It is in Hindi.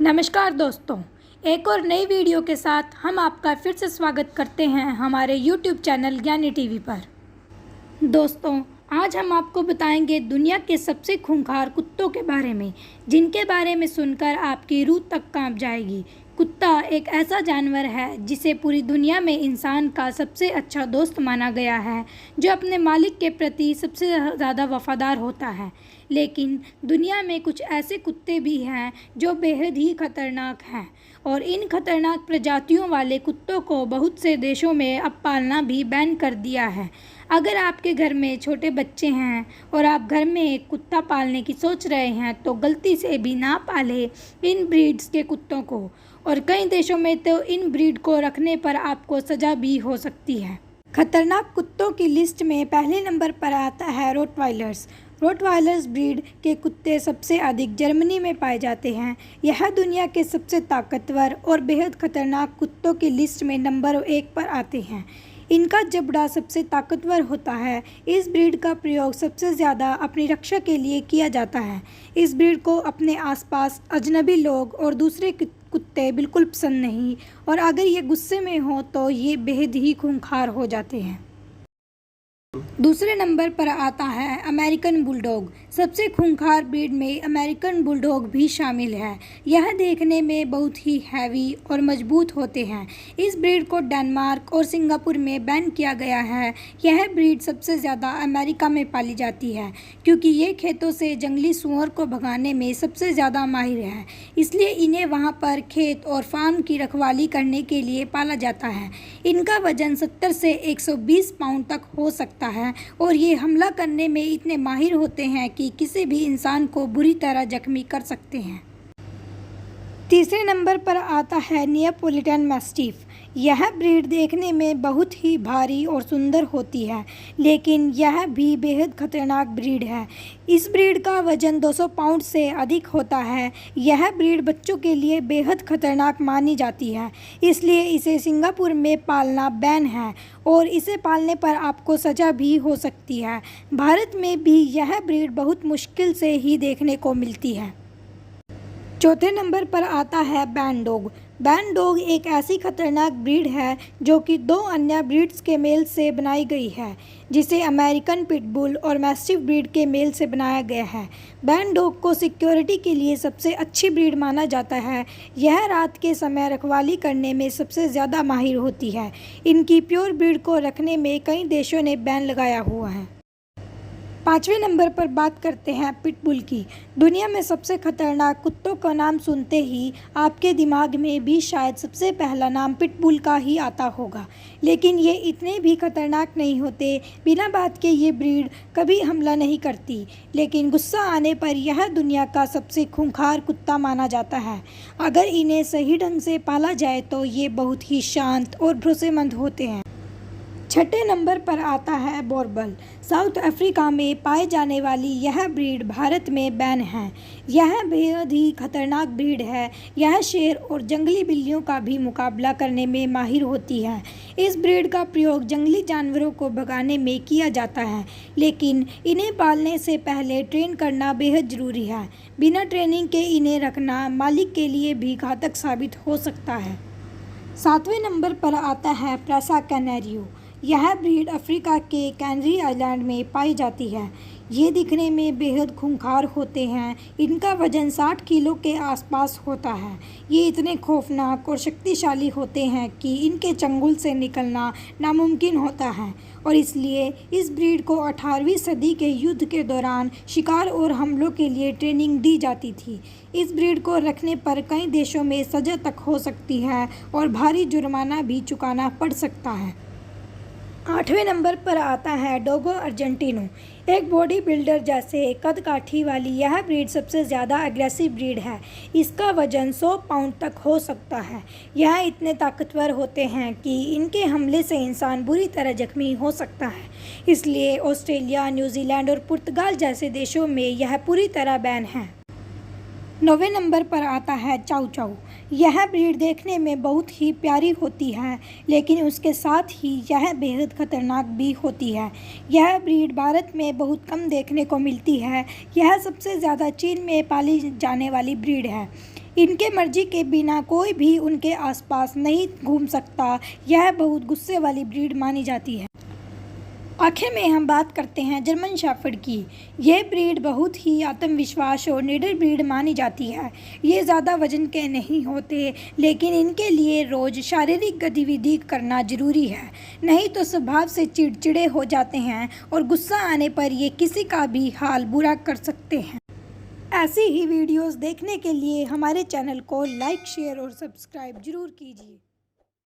नमस्कार दोस्तों, एक और नई वीडियो के साथ हम आपका फिर से स्वागत करते हैं हमारे YouTube चैनल ज्ञानी टीवी पर। दोस्तों, आज हम आपको बताएंगे दुनिया के सबसे खूंखार कुत्तों के बारे में, जिनके बारे में सुनकर आपकी रूह तक कांप जाएगी। कुत्ता एक ऐसा जानवर है जिसे पूरी दुनिया में इंसान का सबसे अच्छा दोस्त माना गया है, जो अपने मालिक के प्रति सबसे ज़्यादा वफादार होता है। लेकिन दुनिया में कुछ ऐसे कुत्ते भी हैं जो बेहद ही खतरनाक हैं, और इन खतरनाक प्रजातियों वाले कुत्तों को बहुत से देशों में अब पालना भी बैन कर दिया है। अगर आपके घर में छोटे बच्चे हैं और आप घर में एक कुत्ता पालने की सोच रहे हैं, तो गलती से भी ना पालें इन ब्रीड्स के कुत्तों को, और कई देशों में तो इन ब्रीड को रखने पर आपको सज़ा भी हो सकती है। खतरनाक कुत्तों की लिस्ट में पहले नंबर पर आता है रोटवाइलर्स। रोटवाइलर्स ब्रीड के कुत्ते सबसे अधिक जर्मनी में पाए जाते हैं। यह दुनिया के सबसे ताकतवर और बेहद खतरनाक कुत्तों की लिस्ट में नंबर 1 पर आते हैं। इनका जबड़ा सबसे ताकतवर होता है। इस ब्रीड का प्रयोग सबसे ज़्यादा अपनी रक्षा के लिए किया जाता है। इस ब्रीड को अपने आसपास अजनबी लोग और दूसरे कुत्ते बिल्कुल पसंद नहीं, और अगर ये गुस्से में हो तो ये बेहद ही खूंखार हो जाते हैं। दूसरे नंबर पर आता है अमेरिकन बुलडॉग। सबसे खूंखार ब्रीड में अमेरिकन बुलडॉग भी शामिल है। यह देखने में बहुत ही हैवी और मजबूत होते हैं। इस ब्रीड को डेनमार्क और सिंगापुर में बैन किया गया है। यह ब्रीड सबसे ज़्यादा अमेरिका में पाली जाती है, क्योंकि ये खेतों से जंगली सूअर को भगाने में सबसे ज़्यादा माहिर है। इसलिए इन्हें वहाँ पर खेत और फार्म की रखवाली करने के लिए पाला जाता है। इनका वजन 70 से 120 पाउंड तक हो सकता है, और ये हमला करने में इतने माहिर होते हैं कि किसी भी इंसान को बुरी तरह जख्मी कर सकते हैं। तीसरे नंबर पर आता है नियापोलिटन मैस्टिफ। यह ब्रीड देखने में बहुत ही भारी और सुंदर होती है, लेकिन यह भी बेहद खतरनाक ब्रीड है। इस ब्रीड का वजन 200 पाउंड से अधिक होता है। यह ब्रीड बच्चों के लिए बेहद खतरनाक मानी जाती है, इसलिए इसे सिंगापुर में पालना बैन है, और इसे पालने पर आपको सज़ा भी हो सकती है। भारत में भी यह ब्रीड बहुत मुश्किल से ही देखने को मिलती है। चौथे नंबर पर आता है बैनडॉग। बैनडॉग एक ऐसी खतरनाक ब्रीड है जो कि 2 अन्य ब्रीड्स के मेल से बनाई गई है, जिसे अमेरिकन पिटबुल और मैस्टिफ ब्रीड के मेल से बनाया गया है। बैनडॉग को सिक्योरिटी के लिए सबसे अच्छी ब्रीड माना जाता है। यह रात के समय रखवाली करने में सबसे ज़्यादा माहिर होती है। इनकी प्योर ब्रीड को रखने में कई देशों ने बैन लगाया हुआ है। 5वें नंबर पर बात करते हैं पिटबुल की। दुनिया में सबसे खतरनाक कुत्तों का नाम सुनते ही आपके दिमाग में भी शायद सबसे पहला नाम पिटबुल का ही आता होगा, लेकिन ये इतने भी खतरनाक नहीं होते। बिना बात के ये ब्रीड कभी हमला नहीं करती, लेकिन गुस्सा आने पर यह दुनिया का सबसे खूंखार कुत्ता माना जाता है। अगर इन्हें सही ढंग से पाला जाए तो ये बहुत ही शांत और भरोसेमंद होते हैं। 6ठे नंबर पर आता है बोरबल। साउथ अफ्रीका में पाए जाने वाली यह ब्रीड भारत में बैन है। यह बेहद ही खतरनाक ब्रीड है। यह शेर और जंगली बिल्लियों का भी मुकाबला करने में माहिर होती है। इस ब्रीड का प्रयोग जंगली जानवरों को भगाने में किया जाता है, लेकिन इन्हें पालने से पहले ट्रेन करना बेहद ज़रूरी है। बिना ट्रेनिंग के इन्हें रखना मालिक के लिए भी घातक साबित हो सकता है। 7वें नंबर पर आता है प्रेसा कैनेरियो। यह ब्रीड अफ्रीका के कैनरी आइलैंड में पाई जाती है। ये दिखने में बेहद खूंखार होते हैं। इनका वजन 60 किलो के आसपास होता है। ये इतने खौफनाक और शक्तिशाली होते हैं कि इनके चंगुल से निकलना नामुमकिन होता है, और इसलिए इस ब्रीड को 18वीं सदी के युद्ध के दौरान शिकार और हमलों के लिए ट्रेनिंग दी जाती थी। इस ब्रीड को रखने पर कई देशों में सज़ा तक हो सकती है, और भारी जुर्माना भी चुकाना पड़ सकता है। 8वें नंबर पर आता है डोगो अर्जेंटिनो। एक बॉडी बिल्डर जैसे कद काठी वाली यह ब्रीड सबसे ज़्यादा एग्रेसिव ब्रीड है। इसका वजन 100 पाउंड तक हो सकता है। यह इतने ताकतवर होते हैं कि इनके हमले से इंसान बुरी तरह जख्मी हो सकता है। इसलिए ऑस्ट्रेलिया, न्यूजीलैंड और पुर्तगाल जैसे देशों में यह पूरी तरह बैन है। 9वें नंबर पर आता है चाऊ चाऊ। यह ब्रीड देखने में बहुत ही प्यारी होती है, लेकिन उसके साथ ही यह बेहद खतरनाक भी होती है। यह ब्रीड भारत में बहुत कम देखने को मिलती है। यह सबसे ज़्यादा चीन में पाली जाने वाली ब्रीड है। इनके मर्जी के बिना कोई भी उनके आसपास नहीं घूम सकता। यह बहुत गुस्से वाली ब्रीड मानी जाती है। आखिर में हम बात करते हैं जर्मन शेफर्ड की। यह ब्रीड बहुत ही आत्मविश्वास और निडर ब्रीड मानी जाती है। ये ज़्यादा वजन के नहीं होते, लेकिन इनके लिए रोज़ शारीरिक गतिविधि करना ज़रूरी है, नहीं तो स्वभाव से चिड़चिड़े हो जाते हैं और गुस्सा आने पर ये किसी का भी हाल बुरा कर सकते हैं। ऐसी ही वीडियोस देखने के लिए हमारे चैनल को लाइक, शेयर और सब्सक्राइब ज़रूर कीजिए।